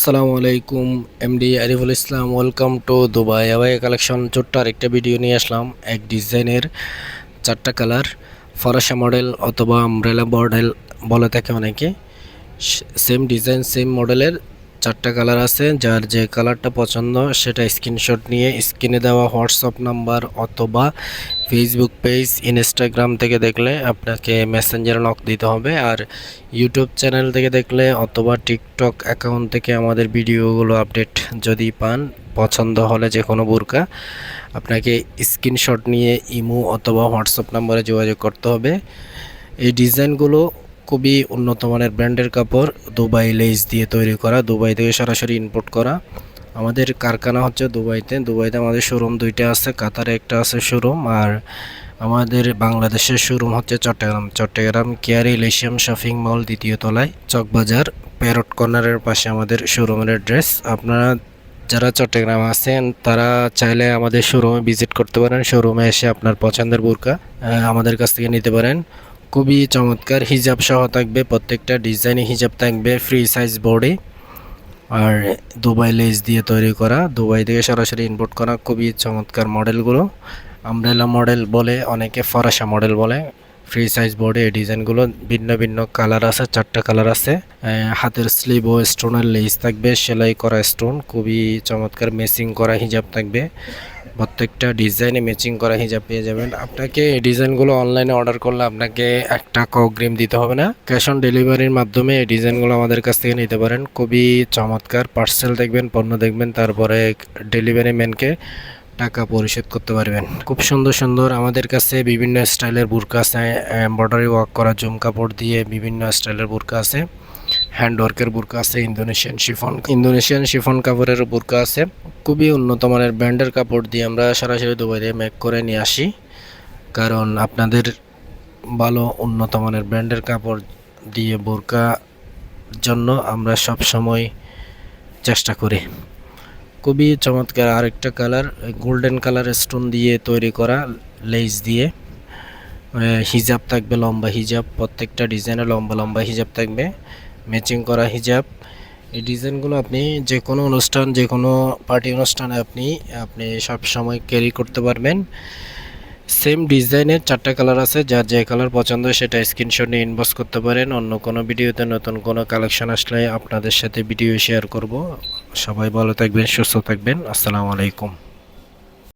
আসসালামু আলাইকুম, MD Ariful Islam. Welcome to Dubai abaya collection. ছোট্ট আরেকটা ভিডিও নিয়ে আসলাম। এক ডিজাইনের চারটা কালার, ফরাসা মডেল অথবা আমব্রেলা মডেল বলে থাকে অনেকে। সেম ডিজাইন সেম মডেলের চারটা কালার আছে। যার যে কালারটা পছন্দ সেটা স্ক্রিনশট নিয়ে স্ক্রিনে দেওয়া হোয়াটসঅ্যাপ নাম্বার অথবা ফেসবুক পেজ, ইনস্টাগ্রাম থেকে দেখলে আপনাকে মেসেঞ্জারে নক দিতে হবে। আর ইউটিউব চ্যানেল থেকে দেখলে অথবা টিকটক অ্যাকাউন্ট থেকে আমাদের ভিডিওগুলো আপডেট যদি পান, পছন্দ হলে যে কোনো বোরকা আপনাকে স্ক্রিনশট নিয়ে ইমো অথবা হোয়াটসঅ্যাপ নাম্বারে যোগাযোগ করতে হবে। এই ডিজাইনগুলো খুবই উন্নত মানের ব্র্যান্ডের কাপড়, দুবাই লেস দিয়ে তৈরি করা, দুবাই থেকে সরাসরি ইম্পোর্ট করা। আমাদের কারখানা হচ্ছে দুবাইতে আমাদের শোরুম দুইটা আছে, কাতারে একটা আছে শোরুম, আর আমাদের বাংলাদেশের শোরুম হচ্ছে চট্টগ্রাম কেয়ার ইলেশিয়াম শপিং মল, দ্বিতীয় তলায়, চকবাজার প্যারট কর্নারের পাশে আমাদের শোরুমের অ্যাড্রেস। আপনারা যারা চট্টগ্রাম আছেন তারা চাইলে আমাদের শোরুমে ভিজিট করতে পারেন। শোরুমে এসে আপনার পছন্দের বোরকা আমাদের কাছ থেকে নিতে পারেন। খুবই চমৎকার হিজাব সহ থাকবে, প্রত্যেকটা ডিজাইনে হিজাব থাকবে, ফ্রি সাইজ বডি, আর দুবাই লেস দিয়ে তৈরি করা, দুবাই থেকে সরাসরি ইম্পোর্ট করা খুবই চমৎকার মডেলগুলো। আমব্রেলা মডেল বলে অনেকে, ফরাসা মডেল বলে। ফ্রি সাইজ বডি, এই ডিজাইনগুলো ভিন্ন ভিন্ন কালার আছে, চারটা কালার আছে। হাতের স্লিভ ও স্টোনের লেস থাকবে, সেলাই করা স্টোন, খুবই চমৎকার ম্যাচিং করা হিজাব থাকবে। প্রত্যেকটা ডিজাইনে ম্যাচিং করা হিজাব পেয়ে যাবেন। আপনাকে এই ডিজাইনগুলো অনলাইনে অর্ডার করলে আপনাকে 1 টাকা অগ্রিম দিতে হবে না, ক্যাশ অন ডেলিভারির মাধ্যমে এই ডিজাইনগুলো আমাদের কাছ থেকে নিতে পারেন। খুবই চমৎকার পার্সেল দেখবেন, পণ্য দেখবেন, তারপরে ডেলিভারি ম্যানকে টাকা পরিশোধ করতে পারবেন। খুব সুন্দর সুন্দর আমাদের কাছে বিভিন্ন স্টাইলের বুরকা আছে, এমব্রয়ডারি ওয়ার্ক করা জুম কাপড় দিয়ে বিভিন্ন স্টাইলের বুরকা আছে, হ্যান্ড ওয়ার্কের বুরকা আছে, ইন্দোনেশিয়ান শিফন কাপড়ের বুরকা আছে। খুবই উন্নত মানের ব্র্যান্ডের কাপড় দিয়ে আমরা সরাসরি দুবাই থেকে মেক করে নিয়ে আসি, কারণ আপনাদের ভালো উন্নত মানের ব্র্যান্ডের কাপড় দিয়ে বোরকা জন্য আমরা সব সময় চেষ্টা করি। খুবই চমৎকার আরেকটা কালার, গোল্ডেন কালার স্টোন দিয়ে তৈরি করা, লেস দিয়ে হিজাব থাকবে, লম্বা হিজাব, প্রত্যেকটা ডিজাইনে লম্বা লম্বা হিজাব থাকবে, ম্যাচিং করা হিজাব। এই ডিজাইনগুলো আপনি যে কোনো অনুষ্ঠান, যে কোনো পার্টি অনুষ্ঠানে আপনি সব সময় ক্যারি করতে পারবেন। সেম ডিজাইনের চারটা কালার আছে, যার যে কালার পছন্দ সেটা স্ক্রিনশট নিয়ে ইনবক্স করতে পারেন। অন্য কোনো ভিডিওতে নতুন কোনো কালেকশন আসলে আপনাদের সাথে ভিডিও শেয়ার করব। সবাই ভালো থাকবেন, সুস্থ থাকবেন। আসসালামু আলাইকুম।